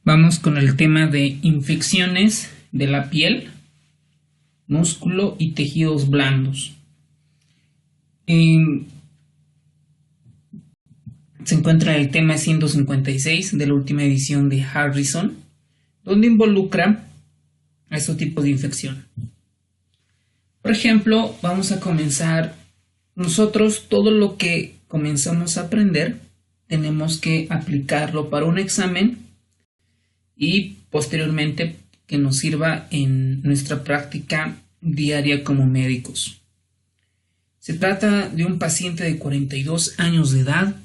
Vamos con el tema de infecciones de la piel, músculo y tejidos blandos. Se encuentra el tema 156 de la última edición de Harrison, donde involucra a estos tipos de infección. Por ejemplo, vamos a comenzar. Nosotros todo lo que comenzamos a aprender tenemos que aplicarlo para un examen y posteriormente que nos sirva en nuestra práctica diaria como médicos. Se trata de un paciente de 42 años de edad,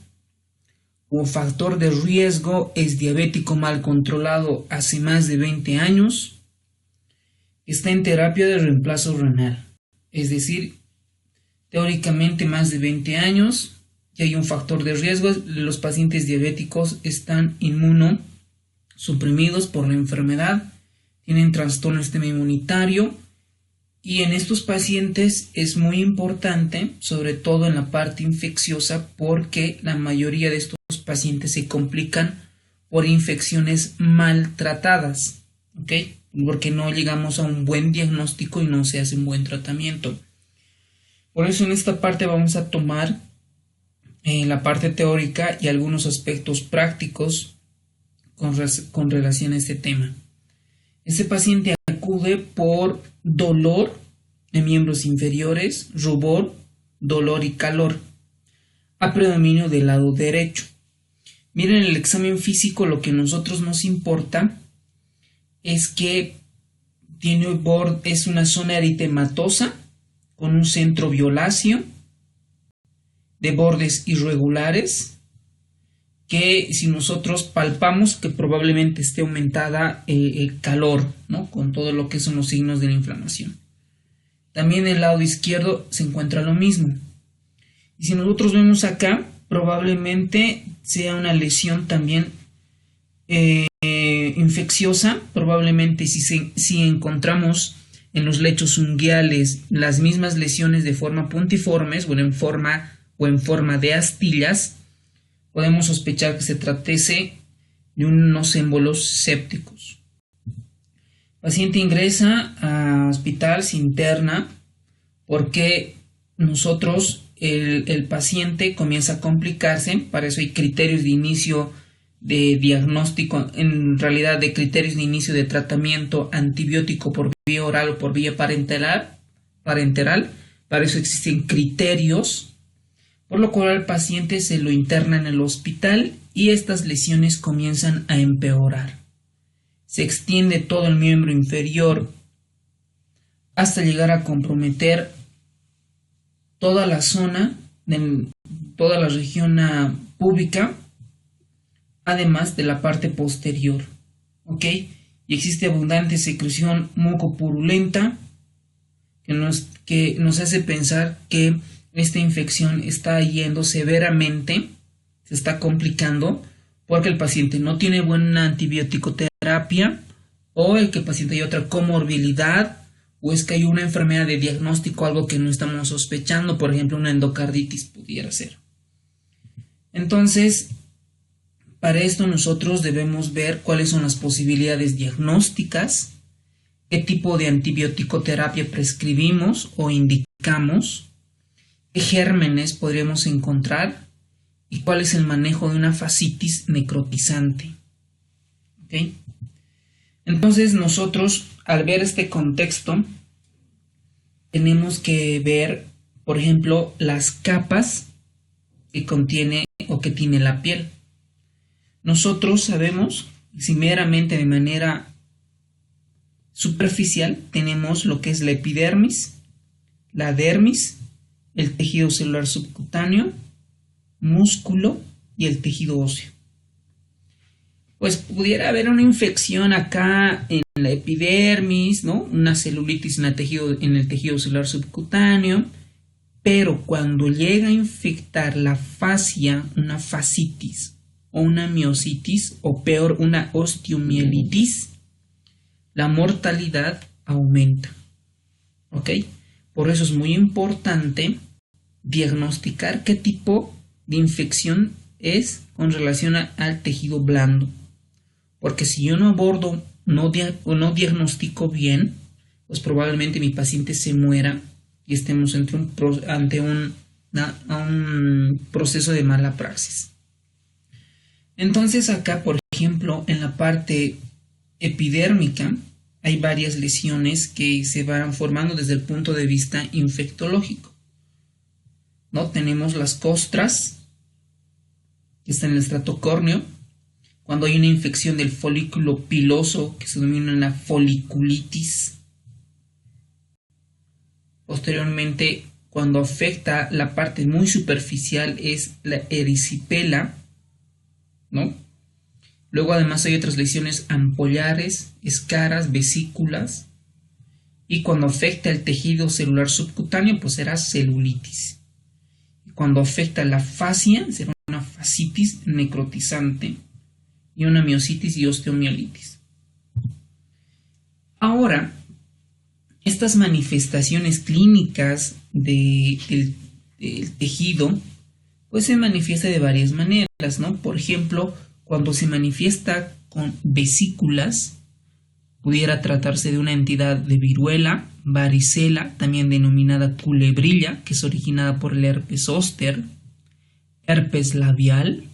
cuyo factor de riesgo es diabético mal controlado hace más de 20 años, está en terapia de reemplazo renal, es decir, teóricamente más de 20 años, y hay un factor de riesgo. Los pacientes diabéticos están inmunosuprimidos por la enfermedad, tienen trastorno del sistema inmunitario, y en estos pacientes es muy importante, sobre todo en la parte infecciosa, porque la mayoría de estos pacientes se complican por infecciones maltratadas, ¿ok? Porque no llegamos a un buen diagnóstico y no se hace un buen tratamiento. Por eso en esta parte vamos a tomar la parte teórica y algunos aspectos prácticos con relación a este tema. Este paciente acude por dolor de miembros inferiores, rubor, dolor y calor, a predominio del lado derecho. Miren, en el examen físico lo que a nosotros nos importa es que es una zona eritematosa con un centro violáceo de bordes irregulares, que si nosotros palpamos que probablemente esté aumentada el calor, ¿no? Con todo lo que son los signos de la inflamación. También en el lado izquierdo se encuentra lo mismo. Y si nosotros vemos acá, probablemente sea una lesión también infecciosa. Probablemente si encontramos en los lechos unguiales las mismas lesiones de forma puntiformes o en forma de astillas, podemos sospechar que se tratase de unos émbolos sépticos. El paciente ingresa a hospital, se interna, porque el paciente comienza a complicarse. Para eso hay criterios de inicio de diagnóstico, en realidad de criterios de inicio de tratamiento antibiótico por vía oral o por vía parenteral. Para eso existen criterios, por lo cual al paciente se lo interna en el hospital y estas lesiones comienzan a empeorar. Se extiende todo el miembro inferior hasta llegar a comprometer toda la zona, toda la región púbica, además de la parte posterior, ¿ok? Y existe abundante secreción mucopurulenta que nos hace pensar que esta infección está yendo severamente, se está complicando, porque el paciente no tiene buena antibiótico-terapia, o el que el paciente hay otra comorbilidad, o es que hay una enfermedad de diagnóstico, algo que no estamos sospechando, por ejemplo una endocarditis pudiera ser. Entonces, para esto nosotros debemos ver cuáles son las posibilidades diagnósticas, qué tipo de antibiótico-terapia prescribimos o indicamos, qué gérmenes podríamos encontrar y cuál es el manejo de una fascitis necrotizante. ¿Okay? Entonces nosotros, al ver este contexto, tenemos que ver, por ejemplo, las capas que contiene o que tiene la piel. Nosotros sabemos, si meramente de manera superficial, tenemos lo que es la epidermis, la dermis, el tejido celular subcutáneo, músculo y el tejido óseo. Pues pudiera haber una infección acá en la epidermis, ¿no? Una celulitis en el tejido celular subcutáneo, pero cuando llega a infectar la fascia, una fascitis o una miositis, o peor, una osteomielitis, la mortalidad aumenta. ¿Ok? Por eso es muy importante diagnosticar qué tipo de infección es con relación al tejido blando. Porque si yo no abordo, no diagnostico bien, pues probablemente mi paciente se muera y estemos ante un proceso de mala praxis. Entonces acá, por ejemplo, en la parte epidérmica hay varias lesiones que se van formando desde el punto de vista infectológico, ¿no? Tenemos las costras, que están en el estrato córneo, cuando hay una infección del folículo piloso, que se denomina una foliculitis. Posteriormente, cuando afecta la parte muy superficial, es la erisipela, ¿no? Luego además hay otras lesiones ampollares, escaras, vesículas. Y cuando afecta el tejido celular subcutáneo, pues será celulitis. Cuando afecta la fascia, será una fascitis necrotizante y una miositis y osteomielitis. Ahora, estas manifestaciones clínicas del tejido, pues se manifiesta de varias maneras, ¿no? Por ejemplo, cuando se manifiesta con vesículas, pudiera tratarse de una entidad de viruela, varicela, también denominada culebrilla, que es originada por el herpes zóster, herpes labial,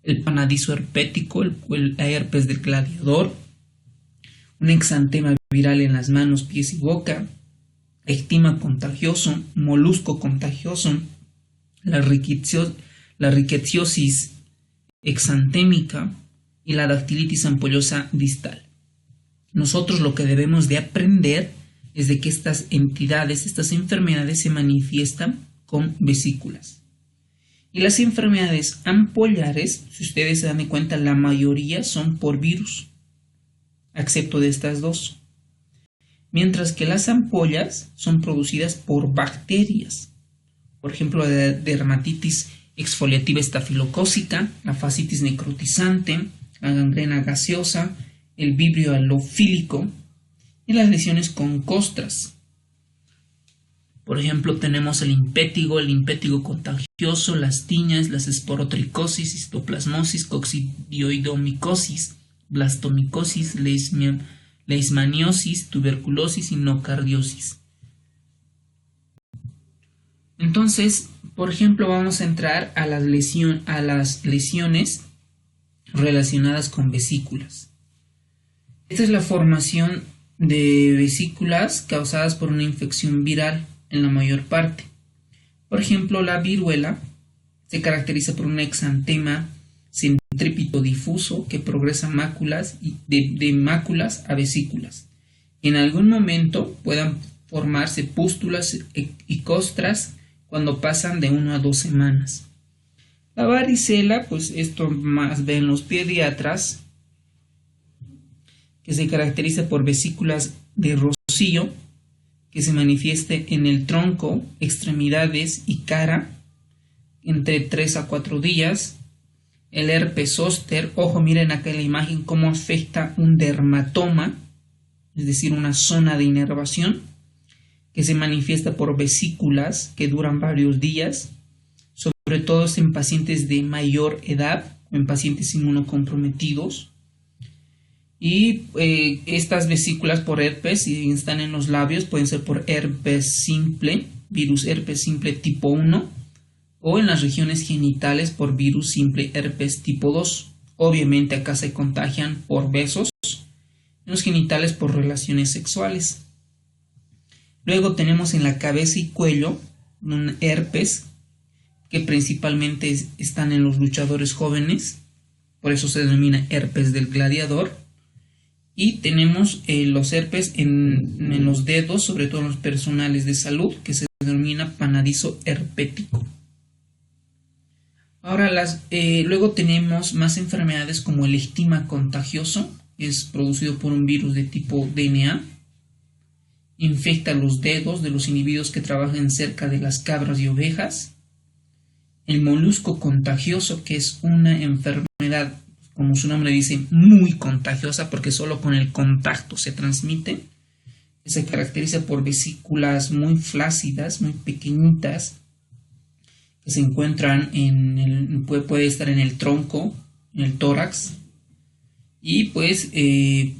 el panadizo herpético, el herpes del gladiador, un exantema viral en las manos, pies y boca, ectima contagioso, molusco contagioso, la rickettsiosis exantémica y la dactilitis ampollosa distal. Nosotros lo que debemos de aprender es de que estas entidades, estas enfermedades se manifiestan con vesículas. Y las enfermedades ampollares, si ustedes se dan cuenta, la mayoría son por virus, excepto de estas dos. Mientras que las ampollas son producidas por bacterias. Por ejemplo, la dermatitis exfoliativa estafilocócica, la fascitis necrotizante, la gangrena gaseosa, el vibrio halofílico y las lesiones con costras. Por ejemplo, tenemos el impétigo contagioso, las tiñas, las esporotricosis, histoplasmosis, coccidioidomicosis, blastomicosis, leishmaniosis, tuberculosis y nocardiosis. Entonces, por ejemplo, vamos a entrar a las lesiones relacionadas con vesículas. Esta es la formación de vesículas causadas por una infección viral en la mayor parte. Por ejemplo, la viruela se caracteriza por un exantema centrípito difuso que progresa de máculas a vesículas. En algún momento puedan formarse pústulas y costras cuando pasan de 1 a 2 semanas. La varicela, pues esto más ven los pediatras, que se caracteriza por vesículas de rocío, que se manifieste en el tronco, extremidades y cara entre 3 a 4 días. El herpes zóster, ojo, miren acá en la imagen cómo afecta un dermatoma, es decir, una zona de inervación, que se manifiesta por vesículas que duran varios días, sobre todo en pacientes de mayor edad, en pacientes inmunocomprometidos. Y estas vesículas por herpes, si están en los labios, pueden ser por herpes simple, virus herpes simple tipo 1, o en las regiones genitales por virus simple herpes tipo 2. Obviamente acá se contagian por besos, en los genitales por relaciones sexuales. Luego tenemos en la cabeza y cuello un herpes que principalmente están en los luchadores jóvenes, por eso se denomina herpes del gladiador. Y tenemos los herpes en los dedos, sobre todo en los personales de salud, que se denomina panadizo herpético. Ahora, luego tenemos más enfermedades como el ectima contagioso, que es producido por un virus de tipo DNA. Infecta los dedos de los individuos que trabajan cerca de las cabras y ovejas. El molusco contagioso, que es una enfermedad, como su nombre dice, muy contagiosa porque solo con el contacto se transmite. Se caracteriza por vesículas muy flácidas, muy pequeñitas, que se encuentran puede estar en el tronco, en el tórax, y pues y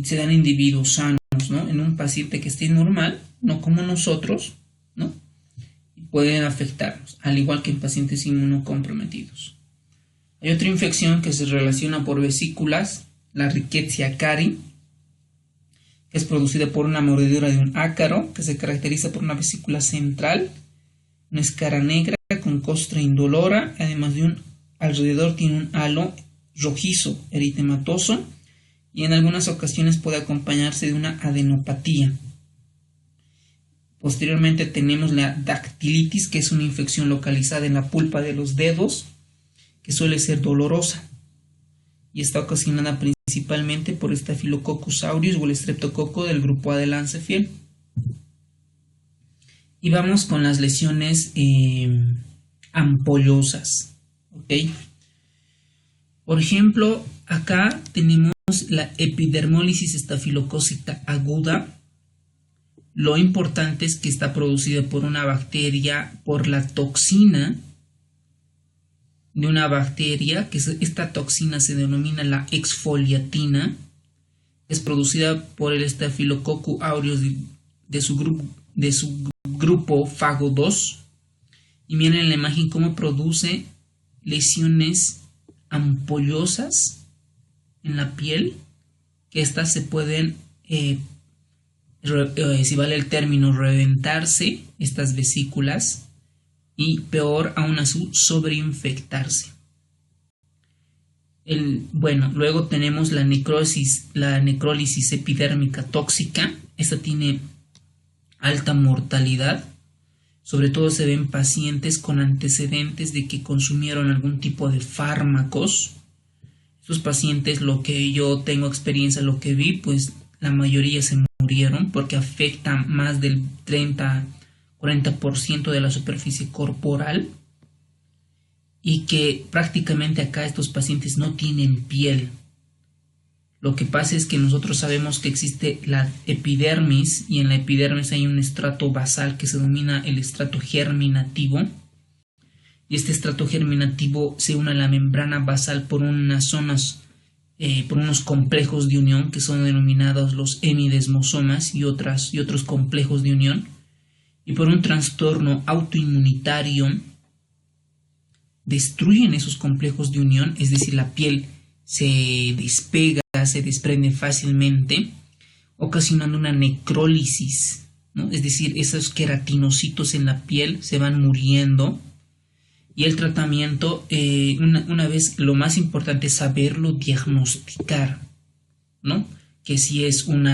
se dan en individuos sanos, ¿no? En un paciente que esté normal, no como nosotros, ¿no? Y pueden afectarnos, al igual que en pacientes inmunocomprometidos. Hay otra infección que se relaciona por vesículas, la Rickettsia cari, que es producida por una mordedura de un ácaro, que se caracteriza por una vesícula central, una escara negra con costra indolora, además de alrededor tiene un halo rojizo eritematoso, y en algunas ocasiones puede acompañarse de una adenopatía. Posteriormente tenemos la dactilitis, que es una infección localizada en la pulpa de los dedos, que suele ser dolorosa y está ocasionada principalmente por Staphylococcus aureus o el estreptococo del grupo A de Lancefiel. Y vamos con las lesiones ampollosas, ¿ok? Por ejemplo, acá tenemos la epidermólisis estafilocócica aguda. Lo importante es que está producida por una bacteria, por la toxina de una bacteria, que esta toxina se denomina la exfoliatina, es producida por el Staphylococcus aureus de su grupo Fago 2. Y miren en la imagen cómo produce lesiones ampollosas en la piel, que estas se pueden, si vale el término, reventarse estas vesículas, y peor aún así, sobreinfectarse. Luego tenemos la necrólisis epidérmica tóxica. Esta tiene alta mortalidad. Sobre todo se ven pacientes con antecedentes de que consumieron algún tipo de fármacos. Estos pacientes, lo que yo tengo experiencia, lo que vi, pues la mayoría se murieron porque afecta más del 30-40% de la superficie corporal, y que prácticamente acá estos pacientes no tienen piel. Lo que pasa es que nosotros sabemos que existe la epidermis, y en la epidermis hay un estrato basal que se denomina el estrato germinativo, y este estrato germinativo se une a la membrana basal por unas zonas, por unos complejos de unión que son denominados los hemidesmosomas y otros complejos de unión, y por un trastorno autoinmunitario destruyen esos complejos de unión, es decir, la piel se despega, se desprende fácilmente, ocasionando una necrólisis, ¿no? Es decir, esos queratinocitos en la piel se van muriendo. Y el tratamiento, una vez, lo más importante es saberlo diagnosticar, ¿no? Que si es un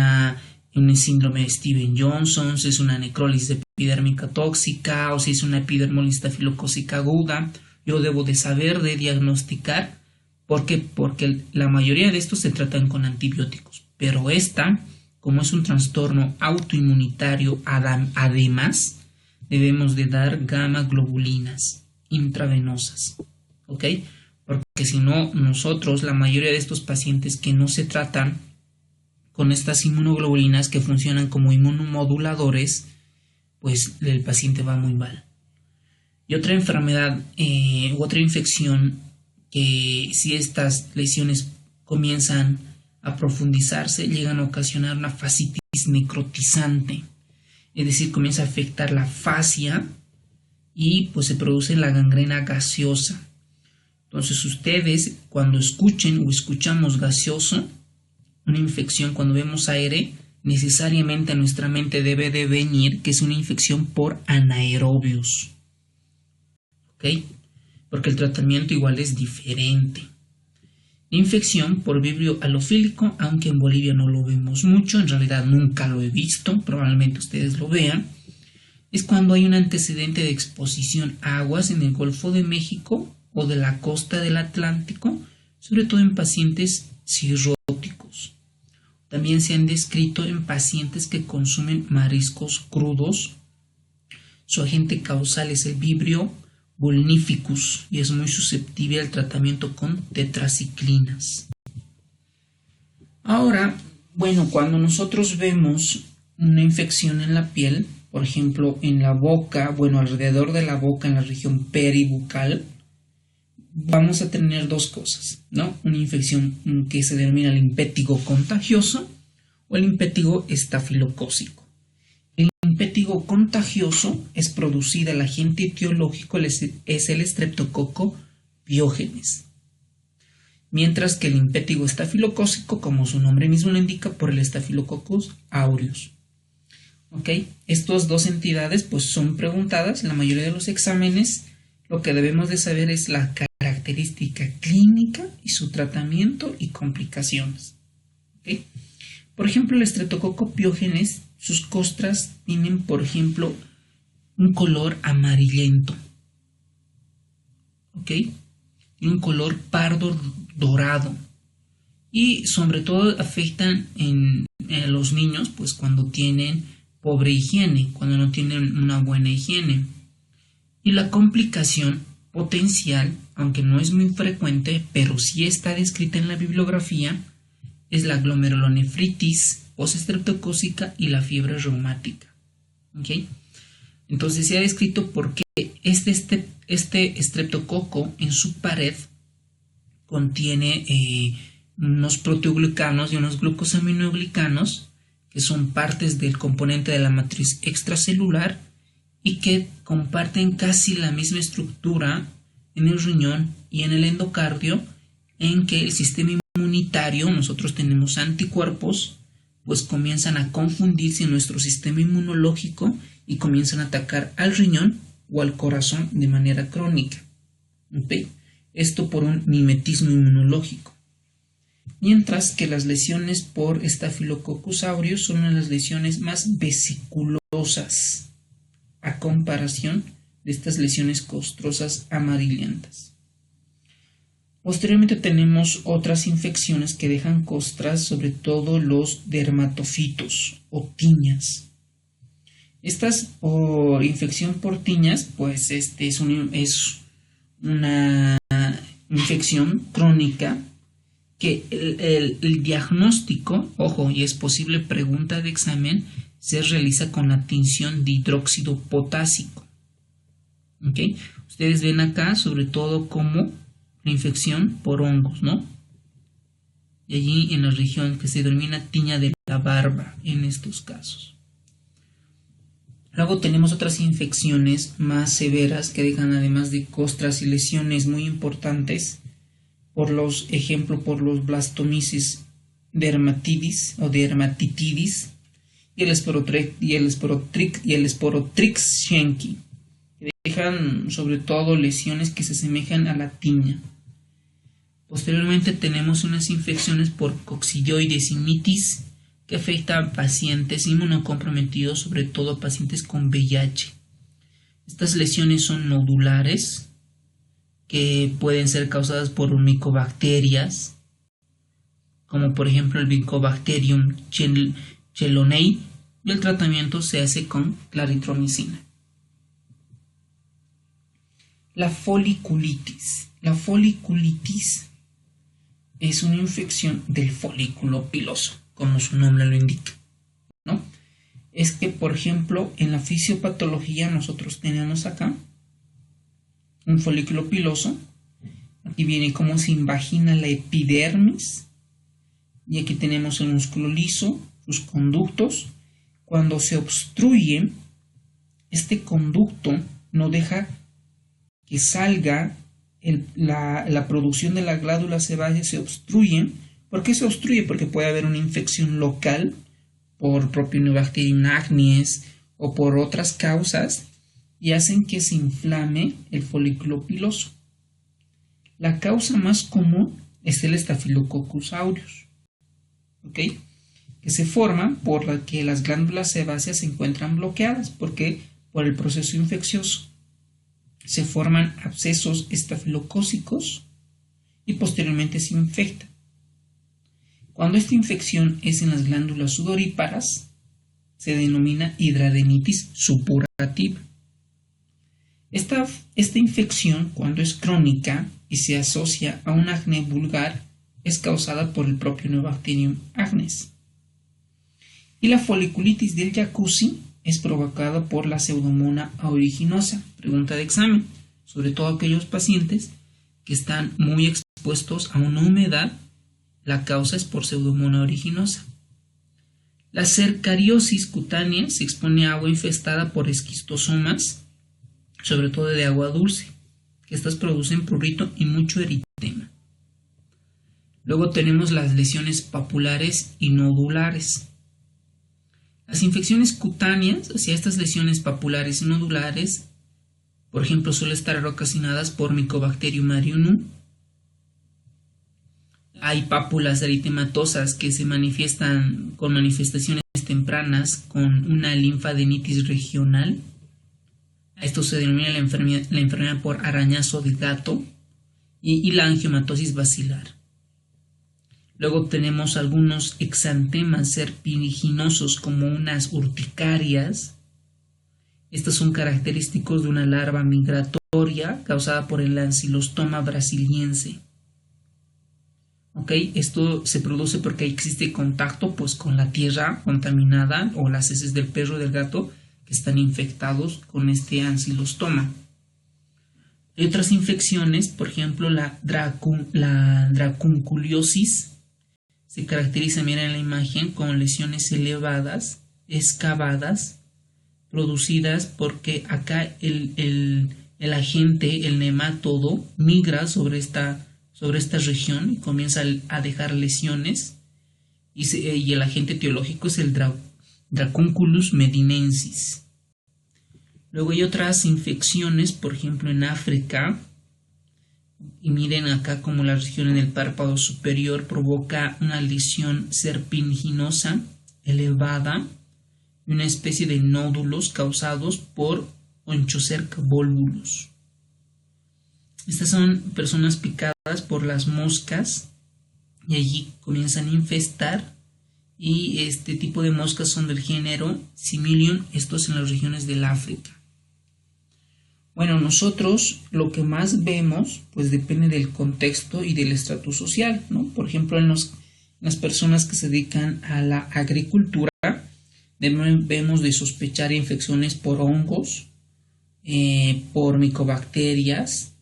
síndrome de Steven-Johnson, si es una necrólisis epidérmica tóxica, o si es una epidermólisis estafilocócica aguda, yo debo de saber de diagnosticar. ¿Por qué? Porque la mayoría de estos se tratan con antibióticos, pero esta, como es un trastorno autoinmunitario, además debemos de dar gamma globulinas intravenosas, ¿ok? Porque si no, nosotros, la mayoría de estos pacientes que no se tratan con estas inmunoglobulinas que funcionan como inmunomoduladores, pues el paciente va muy mal. Y otra enfermedad, otra infección, que si estas lesiones comienzan a profundizarse, llegan a ocasionar una fascitis necrotizante, es decir, comienza a afectar la fascia, y pues se produce la gangrena gaseosa. Entonces ustedes, cuando escuchen o escuchamos gaseoso, una infección, cuando vemos aire, necesariamente a nuestra mente debe de venir que es una infección por anaerobios, ¿ok? Porque el tratamiento igual es diferente. La infección por vibrio halofílico, aunque en Bolivia no lo vemos mucho, en realidad nunca lo he visto, probablemente ustedes lo vean, es cuando hay un antecedente de exposición a aguas en el Golfo de México o de la costa del Atlántico, sobre todo en pacientes cirróticos. También se han descrito en pacientes que consumen mariscos crudos. Su agente causal es el vibrio vulnificus y es muy susceptible al tratamiento con tetraciclinas. Ahora, cuando nosotros vemos una infección en la piel, por ejemplo, en la boca, alrededor de la boca, en la región peribucal, vamos a tener dos cosas, ¿no? Una infección que se denomina limpético contagioso o el limpético estafilocócico. El limpético contagioso es producida, el agente etiológico es el Streptococcus pyogenes, mientras que el limpético estafilocócico, como su nombre mismo lo indica, por el Staphylococcus aureus. ¿Ok? Estas dos entidades pues son preguntadas en la mayoría de los exámenes. Lo que debemos de saber es la característica clínica y su tratamiento y complicaciones. ¿Ok? Por ejemplo, el Streptococcus pyogenes, sus costras tienen, por ejemplo, un color amarillento. ¿Ok? Tiene un color pardo dorado. Y sobre todo afectan en los niños, pues cuando tienen pobre higiene, cuando no tienen una buena higiene. Y la complicación potencial, aunque no es muy frecuente, pero sí está descrita en la bibliografía, es la glomerulonefritis postestreptocócica y la fiebre reumática. ¿Okay? Entonces se ha descrito por qué este estreptococo en su pared contiene unos proteoglicanos y unos glucosaminoglicanos que son partes del componente de la matriz extracelular y que comparten casi la misma estructura en el riñón y en el endocardio, en que el sistema inmunitario, nosotros tenemos anticuerpos, pues comienzan a confundirse en nuestro sistema inmunológico y comienzan a atacar al riñón o al corazón de manera crónica. ¿Okay? Esto por un mimetismo inmunológico. Mientras que las lesiones por Staphylococcus aureus son una de las lesiones más vesiculosas a comparación de estas lesiones costrosas amarillentas. Posteriormente tenemos otras infecciones que dejan costras, sobre todo los dermatofitos o tiñas. Estas por infección por tiñas, pues es una infección crónica que el diagnóstico, ojo, y es posible pregunta de examen, se realiza con la tinción de hidróxido potásico. ¿Okay? Ustedes ven acá sobre todo como la infección por hongos, ¿no? Y allí en la región que se denomina tiña de la barba en estos casos. Luego tenemos otras infecciones más severas que dejan, además de costras y lesiones muy importantes, por los blastomisis dermatidis o dermatitidis y el Sporotrix schenki, que dejan sobre todo lesiones que se asemejan a la tiña. Posteriormente tenemos unas infecciones por coccidioides y mitis que afectan a pacientes inmunocomprometidos, sobre todo pacientes con VIH. Estas lesiones son nodulares, que pueden ser causadas por micobacterias, como por ejemplo el Mycobacterium cheloneae, y el tratamiento se hace con claritromicina. La foliculitis. La foliculitis es una infección del folículo piloso, como su nombre lo indica, ¿no? Es que, por ejemplo, en la fisiopatología nosotros tenemos acá un folículo piloso. Aquí viene cómo se invagina la epidermis. Y aquí tenemos el músculo liso, sus conductos. Cuando se obstruye, este conducto no deja que salga la producción de la glándula sebácea, se obstruye. ¿Por qué se obstruye? Porque puede haber una infección local por Propionibacterium agnes o por otras causas, y hacen que se inflame el folículo piloso. La causa más común es el Staphylococcus aureus, ¿ok? Que se forma por la que las glándulas sebáceas se encuentran bloqueadas, porque por el proceso infeccioso se forman abscesos estafilocócicos y posteriormente se infecta. Cuando esta infección es en las glándulas sudoríparas, se denomina hidradenitis supurativa. Esta infección, cuando es crónica y se asocia a un acné vulgar, es causada por el Propionibacterium agnes. Y la foliculitis del jacuzzi es provocada por la Pseudomonas aeruginosa. Pregunta de examen, sobre todo aquellos pacientes que están muy expuestos a una humedad. La causa es por Pseudomonas aeruginosa. La cercariosis cutánea se expone a agua infestada por esquistosomas, sobre todo de agua dulce, que estas producen prurito y mucho eritema. Luego tenemos las lesiones papulares y nodulares. Las infecciones cutáneas, hacia estas lesiones papulares y nodulares, por ejemplo, suelen estar ocasinadas por Mycobacterium aeruginosa. Hay pápulas eritematosas que se manifiestan con manifestaciones tempranas con una linfadenitis regional. Esto se denomina la enfermedad por arañazo de gato y la angiomatosis basilar. Luego tenemos algunos exantemas serpiniginosos como unas urticarias. Estos son característicos de una larva migratoria causada por el Ancylostoma brasiliense. Esto se produce porque existe contacto con la tierra contaminada o las heces del perro o del gato que están infectados con este ancilostoma. Hay otras infecciones, por ejemplo la dracunculiosis. Se caracteriza, miren en la imagen, con lesiones elevadas, excavadas, producidas porque acá el agente, el nemátodo, migra sobre esta región y comienza a dejar lesiones y el agente etiológico es el Dracunculus medinensis. Luego hay otras infecciones, por ejemplo en África, y miren acá como la región en el párpado superior provoca una lesión serpinginosa elevada y una especie de nódulos causados por Onchocerca volvulus. Estas son personas picadas por las moscas y allí comienzan a infestar, y este tipo de moscas son del género Similium, estos en las regiones del África. Bueno, nosotros lo que más vemos pues depende del contexto y del estrato social, ¿no? Por ejemplo, en las personas que se dedican a la agricultura debemos de sospechar infecciones por hongos, por micobacterias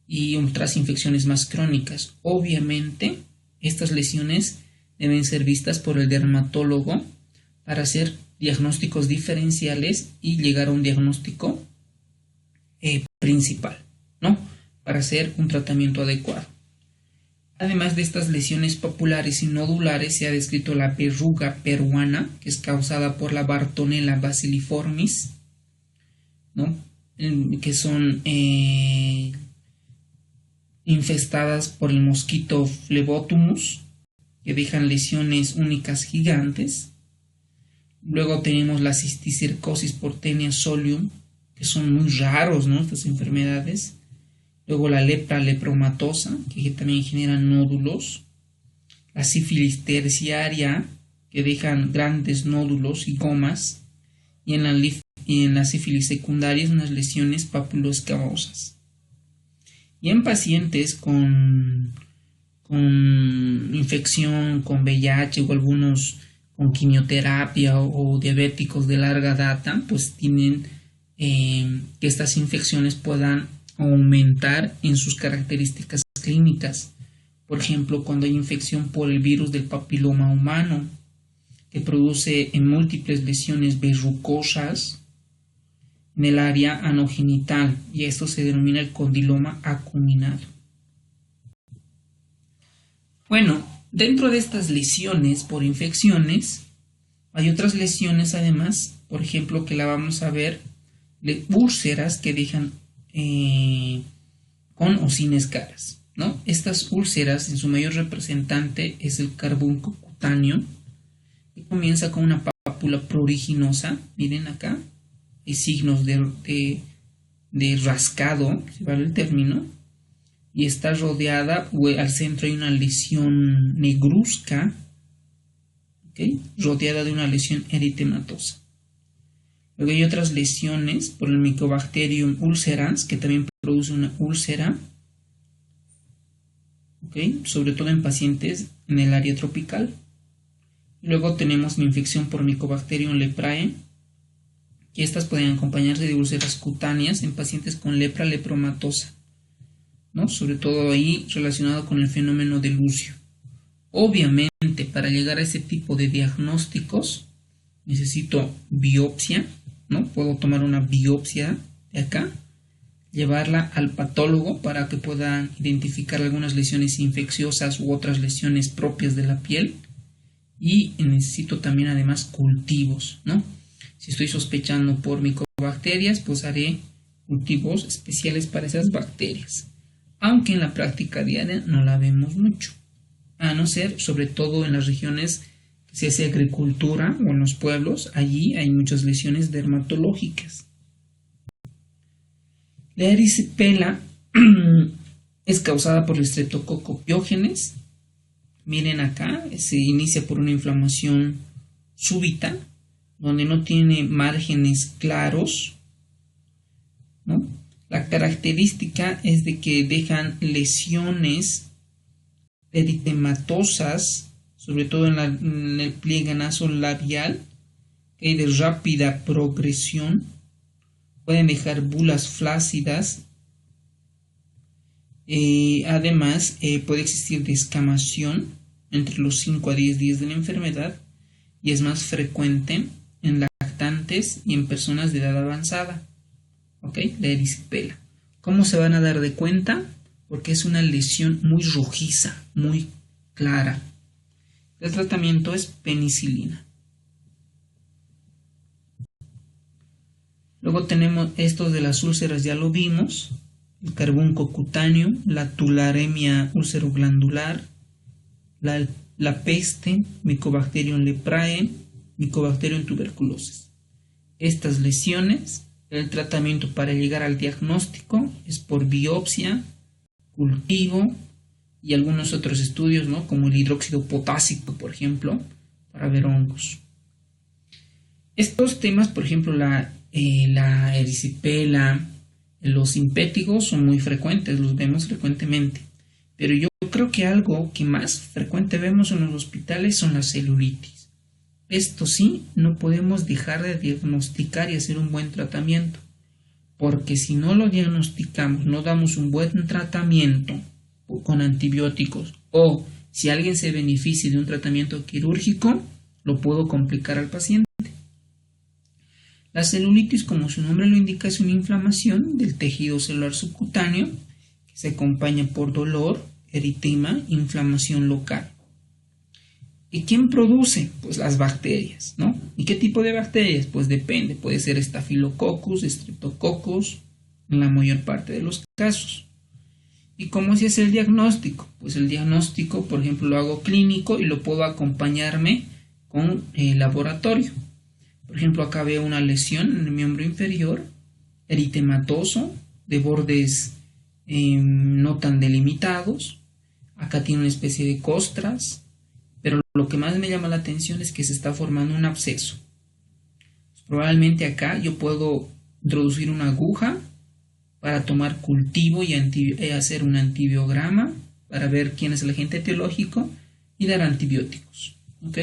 y otras infecciones más crónicas. Obviamente, estas lesiones deben ser vistas por el dermatólogo para hacer diagnósticos diferenciales y llegar a un diagnóstico principal, ¿no? Para hacer un tratamiento adecuado. Además de estas lesiones papulares y nodulares, se ha descrito la verruga peruana, que es causada por la Bartonella basiliformis, ¿no? Que son infestadas por el mosquito Phlebotomus, que dejan lesiones únicas gigantes. Luego tenemos la cisticercosis por Taenia solium, que son muy raros, ¿no? Estas enfermedades. Luego la lepra lepromatosa, que también genera nódulos. La sífilis terciaria, que dejan grandes nódulos y gomas. Y en la sífilis secundaria, unas lesiones papuloescamosas. Y en pacientes con infección, con VIH o algunos con quimioterapia o diabéticos de larga data, pues tienen que estas infecciones puedan aumentar en sus características clínicas. Por ejemplo, cuando hay infección por el virus del papiloma humano, que produce en múltiples lesiones verrucosas en el área anogenital, y esto se denomina el condiloma acuminado. Bueno, dentro de estas lesiones por infecciones, hay otras lesiones además, por ejemplo, que la vamos a ver, de úlceras que dejan con o sin escaras, ¿no? Estas úlceras, en su mayor representante es el carbunco cutáneo, que comienza con una pápula pruriginosa, miren acá, hay signos de rascado, si vale el término, y está rodeada, al centro hay una lesión negruzca, ¿okay? Rodeada de una lesión eritematosa. Luego hay otras lesiones por el Mycobacterium ulcerans, que también produce una úlcera, ¿okay? Sobre todo en pacientes en el área tropical. Luego tenemos la infección por Mycobacterium leprae, y estas pueden acompañarse de úlceras cutáneas en pacientes con lepra lepromatosa. ¿no? Sobre todo ahí relacionado con el fenómeno de Lucio. Obviamente, para llegar a ese tipo de diagnósticos, necesito biopsia, ¿no? Puedo tomar una biopsia de acá, llevarla al patólogo para que puedan identificar algunas lesiones infecciosas u otras lesiones propias de la piel. Y necesito también además cultivos, ¿no? Si estoy sospechando por micobacterias, pues haré cultivos especiales para esas bacterias. Aunque en la práctica diaria no la vemos mucho. A no ser, sobre todo en las regiones que se hace agricultura o en los pueblos, allí hay muchas lesiones dermatológicas. La erisipela es causada por el Streptococcus pyogenes. Miren acá, se inicia por una inflamación súbita, donde no tiene márgenes claros, ¿no? La característica es de que dejan lesiones eritematosas, sobre todo en el pliegue nasolabial, que hay de rápida progresión. Pueden dejar bulas flácidas. Además, puede existir descamación entre los 5 a 10 días de la enfermedad y es más frecuente en lactantes y en personas de edad avanzada. ¿Ok? La erisipela. ¿Cómo se van a dar de cuenta? Porque es una lesión muy rojiza, muy clara. El tratamiento es penicilina. Luego tenemos estos de las úlceras, ya lo vimos. El carbunco cutáneo, la tularemia ulceroglandular, la peste, Mycobacterium leprae, Mycobacterium tuberculosis. Estas lesiones, el tratamiento para llegar al diagnóstico es por biopsia, cultivo y algunos otros estudios, ¿no? Como el hidróxido potásico, por ejemplo, para ver hongos. Estos temas, por ejemplo, la erisipela, los simpéticos son muy frecuentes, los vemos frecuentemente. Pero yo creo que algo que más frecuente vemos en los hospitales son las celulitis. Esto sí, no podemos dejar de diagnosticar y hacer un buen tratamiento. Porque si no lo diagnosticamos, no damos un buen tratamiento con antibióticos, o si alguien se beneficia de un tratamiento quirúrgico, lo puedo complicar al paciente. La celulitis, como su nombre lo indica, es una inflamación del tejido celular subcutáneo que se acompaña por dolor, eritema, inflamación local. ¿Y quién produce? Pues las bacterias, ¿no? ¿Y qué tipo de bacterias? Pues depende, puede ser Staphylococcus, Streptococcus, en la mayor parte de los casos. ¿Y cómo se hace el diagnóstico? Pues el diagnóstico, por ejemplo, lo hago clínico y lo puedo acompañarme con el laboratorio. Por ejemplo, acá veo una lesión en el miembro inferior, eritematoso, de bordes no tan delimitados. Acá tiene una especie de costras, pero lo que más me llama la atención es que se está formando un absceso. Pues probablemente acá yo puedo introducir una aguja para tomar cultivo y hacer un antibiograma para ver quién es el agente etiológico y dar antibióticos. ¿Ok?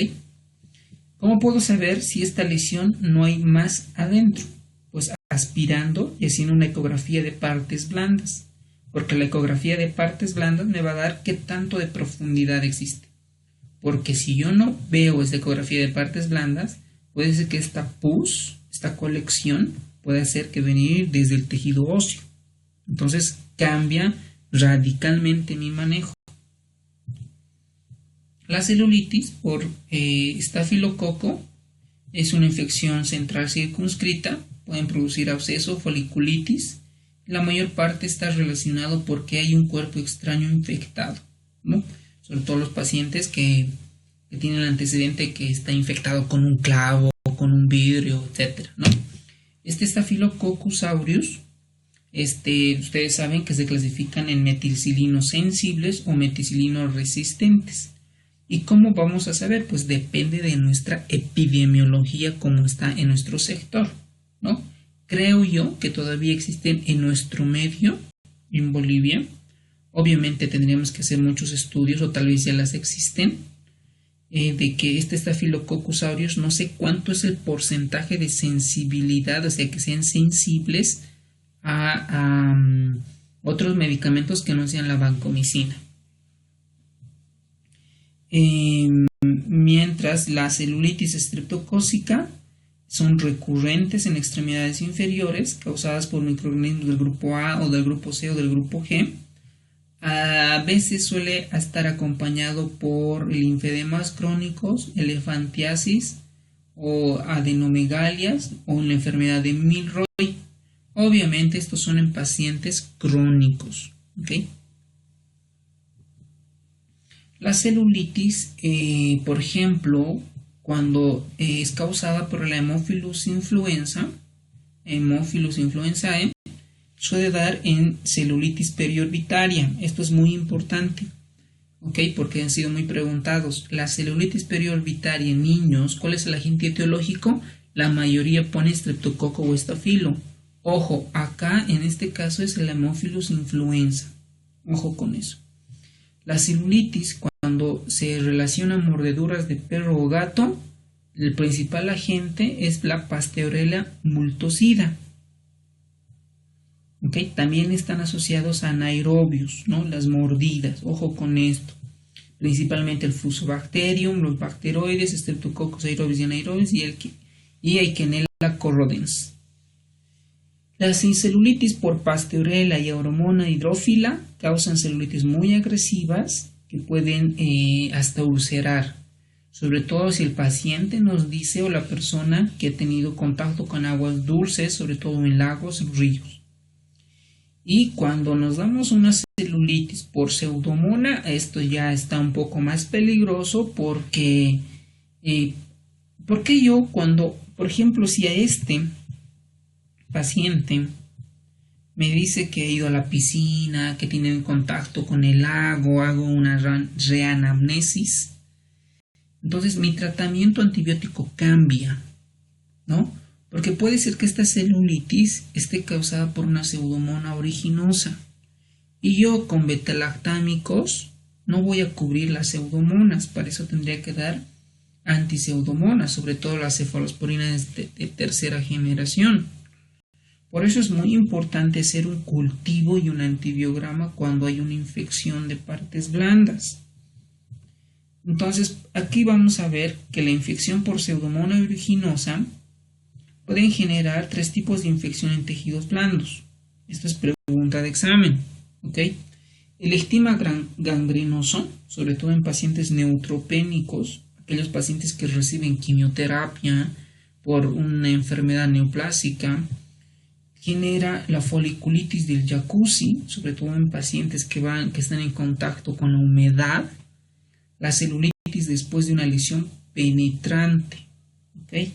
¿Cómo puedo saber si esta lesión no hay más adentro? Pues aspirando y haciendo una ecografía de partes blandas, porque la ecografía de partes blandas me va a dar qué tanto de profundidad existe. Porque si yo no veo esa ecografía de partes blandas, puede ser que esta pus, esta colección, puede ser que venir desde el tejido óseo. Entonces cambia radicalmente mi manejo. La celulitis por estafilococo es una infección central circunscrita, pueden producir absceso, foliculitis. La mayor parte está relacionado porque hay un cuerpo extraño infectado, ¿no? Sobre todo los pacientes que tienen el antecedente que está infectado con un clavo, con un vidrio, etc., ¿no? Este Staphylococcus aureus, ustedes saben que se clasifican en metilcilinos sensibles o metilcilinos resistentes. ¿Y cómo vamos a saber? Pues depende de nuestra epidemiología, como está en nuestro sector, ¿no? Creo yo que todavía existen en nuestro medio, en Bolivia. Obviamente tendríamos que hacer muchos estudios, o tal vez ya las existen, de que este Staphylococcus aureus, no sé cuánto es el porcentaje de sensibilidad, o sea, que sean sensibles a otros medicamentos que no sean la vancomicina. Mientras la celulitis estreptocócica son recurrentes en extremidades inferiores causadas por microorganismos del grupo A o del grupo C o del grupo G. A veces suele estar acompañado por linfedemas crónicos, elefantiasis o adenomegalias o la enfermedad de Milroy. Obviamente estos son en pacientes crónicos. ¿Okay? La celulitis, por ejemplo, cuando es causada por la Haemophilus influenzae, suele dar en celulitis periorbitaria. Esto es muy importante, ¿ok? Porque han sido muy preguntados. La celulitis periorbitaria en niños, ¿cuál es el agente etiológico? La mayoría pone streptococo o estafilo. Ojo, acá en este caso es el Haemophilus influenzae. Ojo con eso. La celulitis, cuando se relaciona a mordeduras de perro o gato, el principal agente es la Pasteurella multocida. ¿Okay? También están asociados a anaerobios, ¿no? Las mordidas. Ojo con esto. Principalmente el Fusobacterium, los bacteroides, Streptococcus aerobius y anaerobius y Eikenella corrodens. La celulitis por Pasteurella y hormona hidrófila causan celulitis muy agresivas que pueden hasta ulcerar, sobre todo si el paciente nos dice o la persona que ha tenido contacto con aguas dulces, sobre todo en lagos y ríos. Y cuando nos damos una celulitis por pseudomona, esto ya está un poco más peligroso porque yo cuando, por ejemplo, si a este paciente me dice que ha ido a la piscina, que tiene contacto con el lago, hago una reanamnesis, entonces mi tratamiento antibiótico cambia, ¿no? Porque puede ser que esta celulitis esté causada por una pseudomona originosa y yo con betalactámicos no voy a cubrir las pseudomonas, para eso tendría que dar antipseudomonas, sobre todo las cefalosporinas de tercera generación. Por eso es muy importante hacer un cultivo y un antibiograma cuando hay una infección de partes blandas. Entonces, aquí vamos a ver que la infección por pseudomona aeruginosa pueden generar 3 tipos de infección en tejidos blandos. Esto es pregunta de examen. ¿Okay? El estigma gangrenoso, sobre todo en pacientes neutropénicos, aquellos pacientes que reciben quimioterapia por una enfermedad neoplásica, genera la foliculitis del jacuzzi, sobre todo en pacientes que están en contacto con la humedad, la celulitis después de una lesión penetrante. ¿Okay?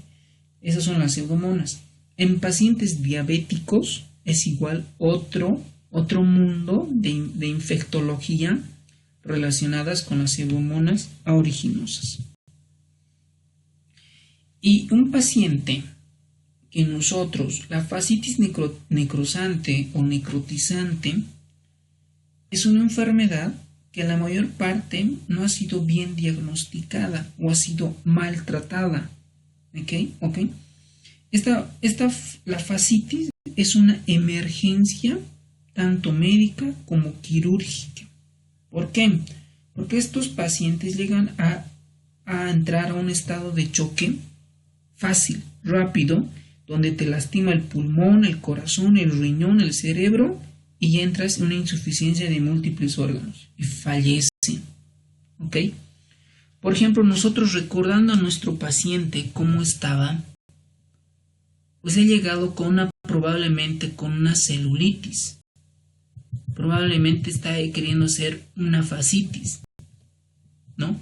Esas son las pseudomonas. En pacientes diabéticos es igual otro mundo de infectología relacionadas con las pseudomonas aeriginosas. Y un paciente que nosotros, la fascitis necrosante o necrotizante, es una enfermedad que la mayor parte no ha sido bien diagnosticada o ha sido maltratada. ¿Ok? La fascitis es una emergencia tanto médica como quirúrgica. ¿Por qué? Porque estos pacientes llegan a entrar a un estado de choque fácil, rápido, donde te lastima el pulmón, el corazón, el riñón, el cerebro y entras en una insuficiencia de múltiples órganos y fallecen. ¿Ok? Por ejemplo, nosotros recordando a nuestro paciente cómo estaba, pues he llegado probablemente con una celulitis. Probablemente está queriendo hacer una fascitis, ¿no?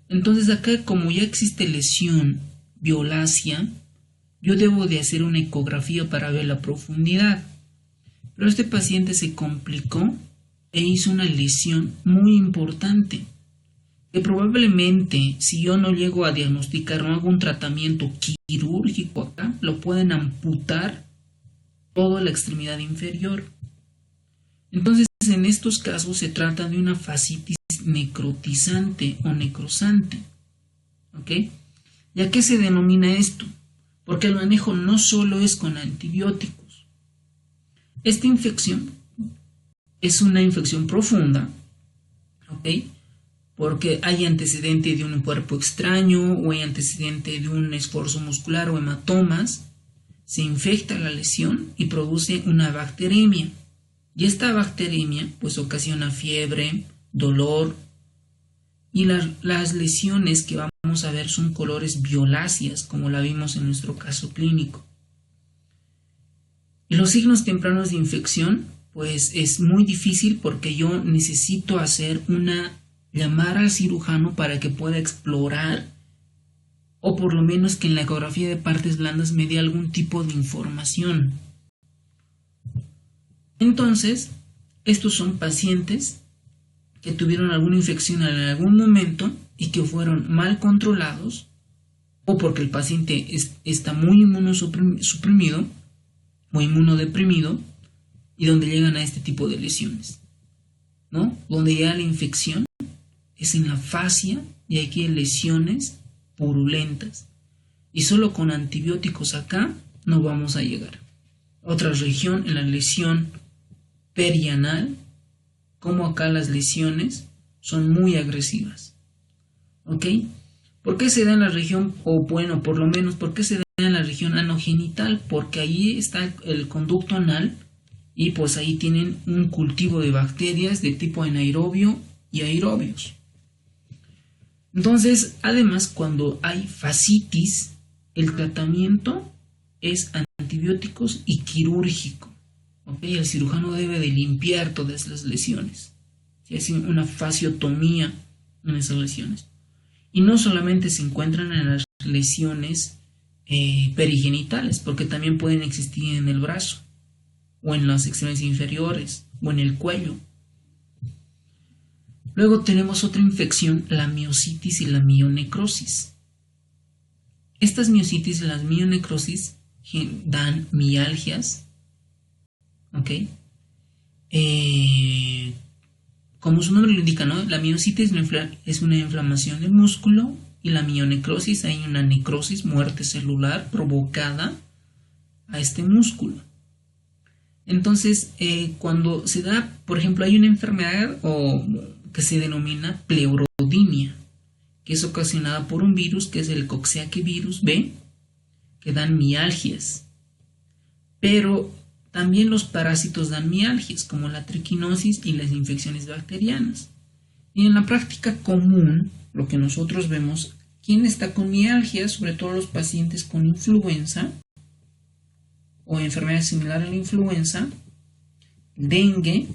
Entonces acá, como ya existe lesión violácea, yo debo de hacer una ecografía para ver la profundidad. Pero este paciente se complicó e hizo una lesión muy importante, que probablemente si yo no llego a diagnosticar o hago un tratamiento quirúrgico acá, lo pueden amputar toda la extremidad inferior. Entonces, en estos casos se trata de una fascitis necrotizante o necrosante. ¿Ok? ¿Y a qué se denomina esto? Porque el manejo no solo es con antibióticos. Esta infección es una infección profunda, ¿ok? Porque hay antecedente de un cuerpo extraño o hay antecedente de un esfuerzo muscular o hematomas, se infecta la lesión y produce una bacteremia. Y esta bacteremia pues ocasiona fiebre, dolor, y las lesiones que vamos a ver son colores violáceas, como la vimos en nuestro caso clínico. Y los signos tempranos de infección pues es muy difícil porque yo necesito llamar al cirujano para que pueda explorar, o por lo menos que en la ecografía de partes blandas me dé algún tipo de información. Entonces, estos son pacientes que tuvieron alguna infección en algún momento y que fueron mal controlados, o porque el paciente está muy inmunosuprimido o inmunodeprimido, y donde llegan a este tipo de lesiones, ¿no? Donde ya la infección es en la fascia y aquí hay lesiones purulentas. Y solo con antibióticos acá no vamos a llegar. Otra región, en la lesión perianal, como acá las lesiones son muy agresivas. ¿Ok? ¿Por qué se da en la región, o bueno, por lo menos, por qué se da en la región anogenital? Porque ahí está el conducto anal y pues ahí tienen un cultivo de bacterias de tipo anaerobio y aerobios. Entonces, además, cuando hay fascitis, el tratamiento es antibióticos y quirúrgico. ¿Okay? El cirujano debe de limpiar todas las lesiones. Se hace una fasciotomía en esas lesiones. Y no solamente se encuentran en las lesiones perigenitales, porque también pueden existir en el brazo, o en las extremidades inferiores, o en el cuello. Luego tenemos otra infección, la miositis y la mionecrosis. Estas miositis y las mionecrosis dan mialgias, ¿ok? Como su nombre lo indica, ¿no? La miositis es una inflamación del músculo y la mionecrosis hay una necrosis, muerte celular provocada a este músculo. Entonces, cuando se da, por ejemplo, hay una enfermedad que se denomina pleurodimia, que es ocasionada por un virus que es el Coxsackie virus B, que dan mialgias. Pero también los parásitos dan mialgias, como la triquinosis y las infecciones bacterianas. Y en la práctica común, lo que nosotros vemos, ¿quién está con mialgias? Sobre todo los pacientes con influenza o enfermedad similar a la influenza, dengue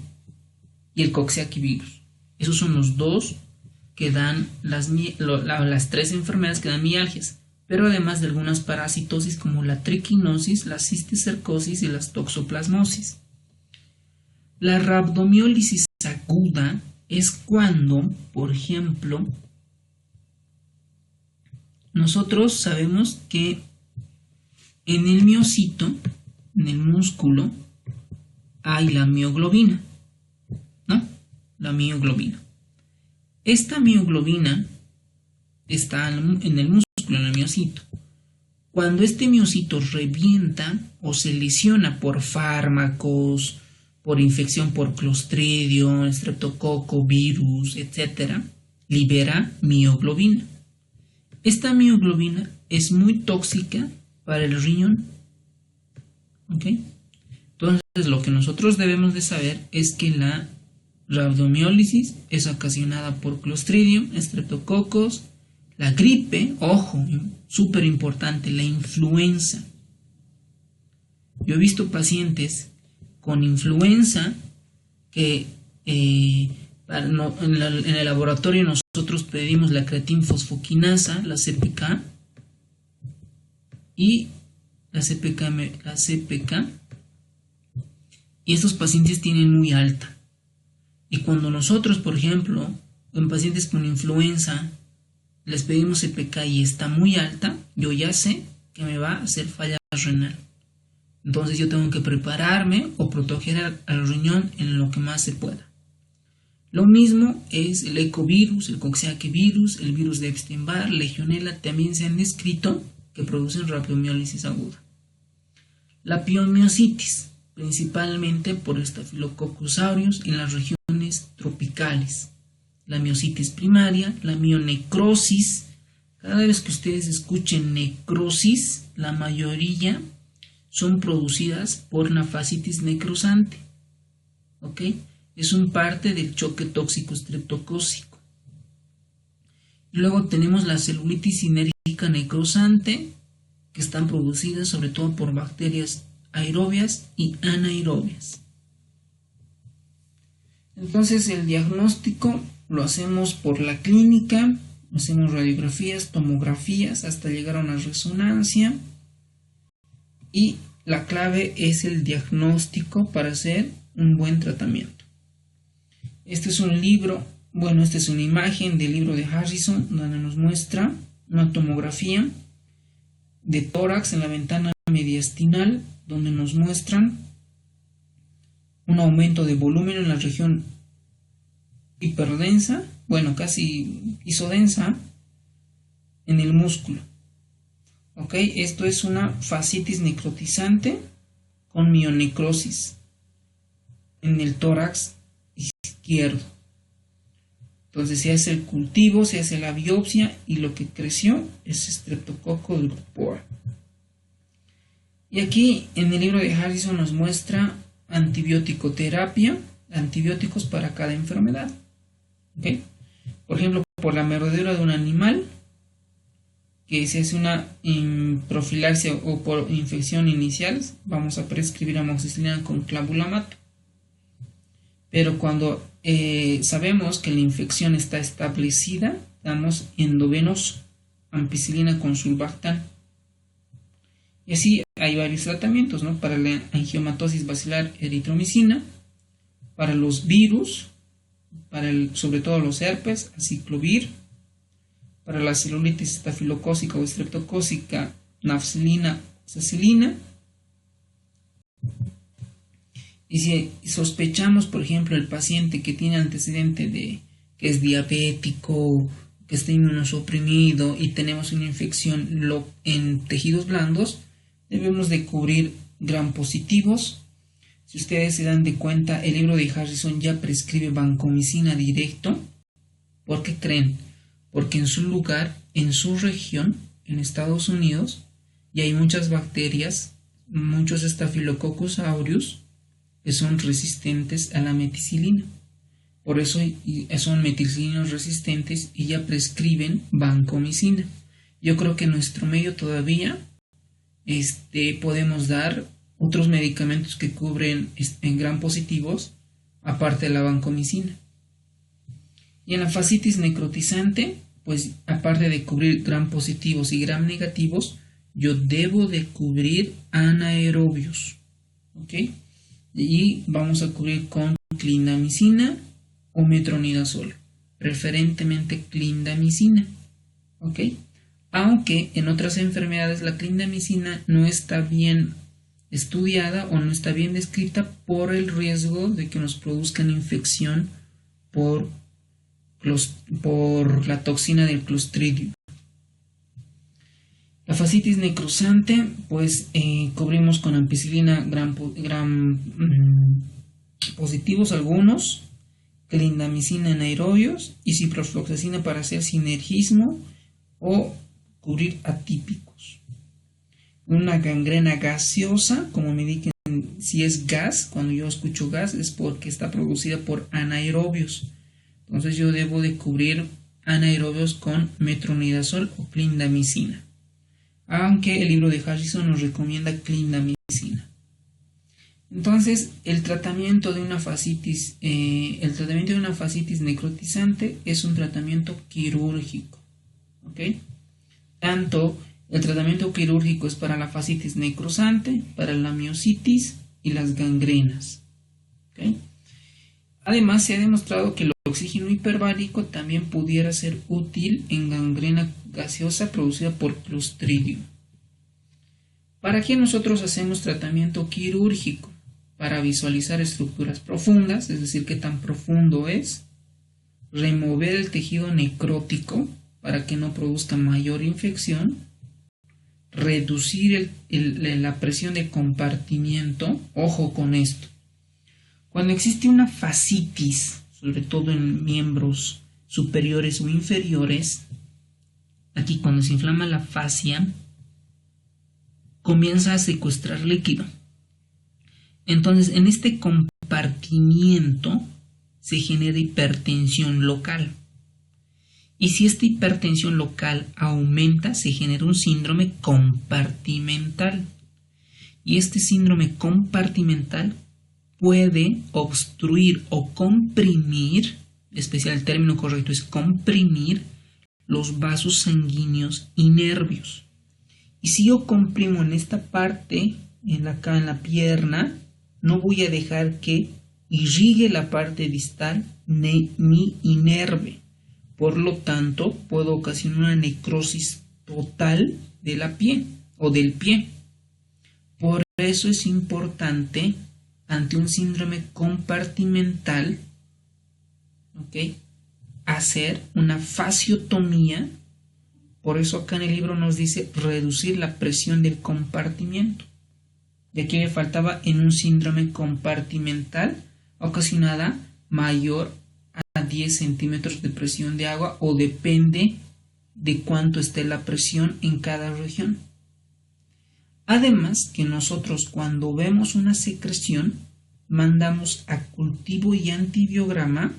y el Coxsackie virus. Esos son los dos que dan las tres enfermedades que dan mialgias, pero además de algunas parasitosis como la triquinosis, la cisticercosis y la toxoplasmosis. La rhabdomiólisis aguda es cuando, por ejemplo, nosotros sabemos que en el miocito, en el músculo, hay la mioglobina, ¿no? La mioglobina. Esta mioglobina está en el músculo, en el miocito. Cuando este miocito revienta o se lesiona por fármacos, por infección por Clostridium, Streptococo, virus, etc., libera mioglobina. Esta mioglobina es muy tóxica para el riñón. ¿Ok? Entonces, lo que nosotros debemos de saber es que la rhabdomiólisis es ocasionada por Clostridium, Streptococos, la gripe, ojo, súper importante, la influenza. Yo he visto pacientes con influenza que en el laboratorio nosotros pedimos la creatinfosfoquinasa, la CPK, y la CPK, y estos pacientes tienen muy alta. Y cuando nosotros, por ejemplo, en pacientes con influenza, les pedimos CPK y está muy alta, yo ya sé que me va a hacer falla renal. Entonces yo tengo que prepararme o proteger al riñón en lo que más se pueda. Lo mismo es el ecovirus, el Coxsackie virus, el virus de Epstein-Barr, Legionella, también se han descrito que producen rhabdomiólisis aguda. La piomiositis principalmente por Staphylococcus aureus en las regiones tropicales. La miositis primaria, la mionecrosis. Cada vez que ustedes escuchen necrosis, la mayoría son producidas por una fascitis necrosante. ¿Ok? Es un parte del choque tóxico estreptocócico. Luego tenemos la celulitis sinérgica necrosante, que están producidas sobre todo por bacterias aerobias y anaerobias. Entonces el diagnóstico lo hacemos por la clínica, hacemos radiografías, tomografías hasta llegar a una resonancia, y la clave es el diagnóstico para hacer un buen tratamiento. Este es un libro, bueno, esta es una imagen del libro de Harrison donde nos muestra una tomografía de tórax en la ventana mediastinal, donde nos muestran un aumento de volumen en la región hiperdensa, bueno, casi isodensa, en el músculo. ¿Ok? Esto es una fascitis necrotizante con mionecrosis en el tórax izquierdo. Entonces se hace el cultivo, se hace la biopsia y lo que creció es Streptococcus del grupo A. Y aquí en el libro de Harrison nos muestra antibiótico terapia, antibióticos para cada enfermedad. ¿Okay? Por ejemplo, por la mordedura de un animal, que se hace una profilaxia o por infección inicial, vamos a prescribir amoxicilina con clavulamato. Pero cuando sabemos que la infección está establecida, damos endovenoso, ampicilina con sulbactam. Y así hay varios tratamientos, ¿no? Para la angiomatosis basilar, eritromicina, para los virus, sobre todo los herpes, aciclovir, para la celulitis estafilocócica o estreptocócica, nafcilina, oxacilina. Y si sospechamos, por ejemplo, el paciente que tiene antecedente de que es diabético, que está inmunosuprimido y tenemos una infección en tejidos blandos, debemos de cubrir gram positivos. Si ustedes se dan de cuenta, el libro de Harrison ya prescribe vancomicina directo. ¿Por qué creen? Porque en su lugar, en su región, en Estados Unidos, ya hay muchas bacterias, muchos Staphylococcus aureus, que son resistentes a la meticilina. Por eso son meticilinos resistentes y ya prescriben vancomicina. Yo creo que en nuestro medio todavía podemos dar otros medicamentos que cubren en gram positivos, aparte de la vancomicina. Y en la fascitis necrotizante, pues aparte de cubrir gram positivos y gram negativos, yo debo de cubrir anaerobios. ¿Ok? Y vamos a cubrir con clindamicina o metronidazol, preferentemente clindamicina. ¿Ok? Aunque en otras enfermedades la clindamicina no está bien estudiada o no está bien descrita por el riesgo de que nos produzcan infección por la toxina del Clostridium. La fascitis necrosante, pues cubrimos con ampicilina gram positivos algunos, clindamicina en aerobios y ciprofloxacina para hacer sinergismo o cubrir atípicos. Una gangrena gaseosa, como me indican, si es gas, cuando yo escucho gas es porque está producida por anaerobios. Entonces yo debo de cubrir anaerobios con metronidazol o clindamicina. Aunque el libro de Harrison nos recomienda clindamicina. Entonces, el tratamiento de una fascitis necrotizante es un tratamiento quirúrgico. ¿Ok? Tanto el tratamiento quirúrgico es para la fascitis necrosante, para la miositis y las gangrenas. ¿Ok? Además, se ha demostrado que el oxígeno hiperbárico también pudiera ser útil en gangrena gaseosa producida por Clostridium. ¿Para qué nosotros hacemos tratamiento quirúrgico? Para visualizar estructuras profundas, es decir, qué tan profundo es, remover el tejido necrótico para que no produzca mayor infección reducir la presión de compartimiento. Ojo con esto. Cuando existe una fascitis, sobre todo en miembros superiores o inferiores, aquí cuando se inflama la fascia, comienza a secuestrar líquido. Entonces, en este compartimiento se genera hipertensión local. Y si esta hipertensión local aumenta, se genera un síndrome compartimental. Y este síndrome compartimental puede obstruir o comprimir, el término correcto es comprimir, los vasos sanguíneos y nervios. Y si yo comprimo en esta parte, acá en la pierna, no voy a dejar que irrigue la parte distal ni inerve. Por lo tanto, puedo ocasionar una necrosis total de la piel o del pie. Por eso es importante, ante un síndrome compartimental, hacer una fasciotomía. Por eso acá en el libro nos dice reducir la presión del compartimiento. Y aquí me faltaba en un síndrome compartimental ocasionada mayor a 10 centímetros de presión de agua, o depende de cuánto esté la presión en cada región. Además que nosotros cuando vemos una secreción mandamos a cultivo y antibiograma,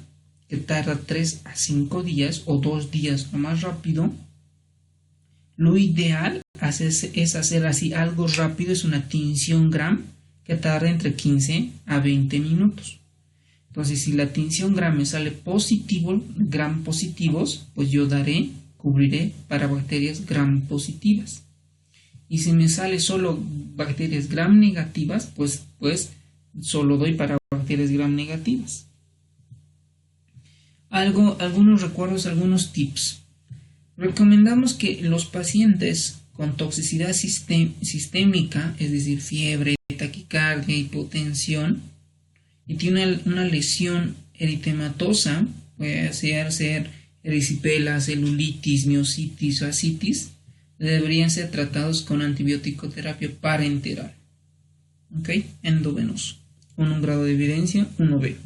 que tarda 3 a 5 días o 2 días lo más rápido. Lo ideal es hacer así algo rápido, es una tinción Gram que tarda entre 15 a 20 minutos. Entonces, si la tinción Gram me sale positivo, Gram positivos, pues yo cubriré para bacterias Gram positivas. Y si me sale solo bacterias Gram negativas, pues solo doy para bacterias Gram negativas. Algunos recuerdos, algunos tips. Recomendamos que los pacientes con toxicidad sistémica, es decir, fiebre, taquicardia, hipotensión, y tiene una lesión eritematosa, puede ser erisipela, celulitis, miositis o ascitis, deberían ser tratados con antibiótico-terapia parenteral, endovenoso, con un grado de evidencia 1B.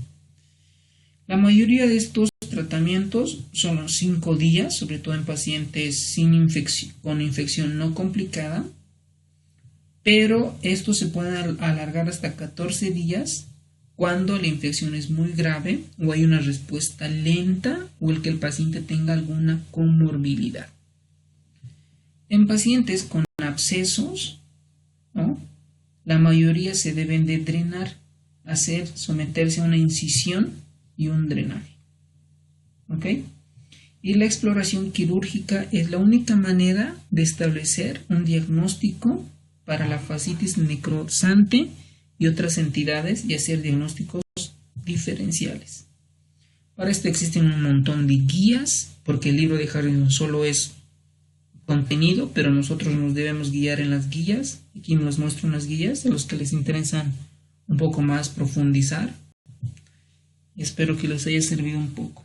La mayoría de estos tratamientos son 5 días, sobre todo en pacientes con infección no complicada, pero esto se puede alargar hasta 14 días cuando la infección es muy grave o hay una respuesta lenta o el que el paciente tenga alguna comorbilidad. En pacientes con abscesos, la mayoría se deben de drenar, someterse a una incisión y un drenaje. Y la exploración quirúrgica es la única manera de establecer un diagnóstico para la fascitis necrosante y otras entidades y hacer diagnósticos diferenciales. Para esto existen un montón de guías, porque el libro de Harrison solo es contenido, pero nosotros nos debemos guiar en las guías. Aquí nos muestro unas guías a los que les interesan un poco más profundizar. Y espero que les haya servido un poco.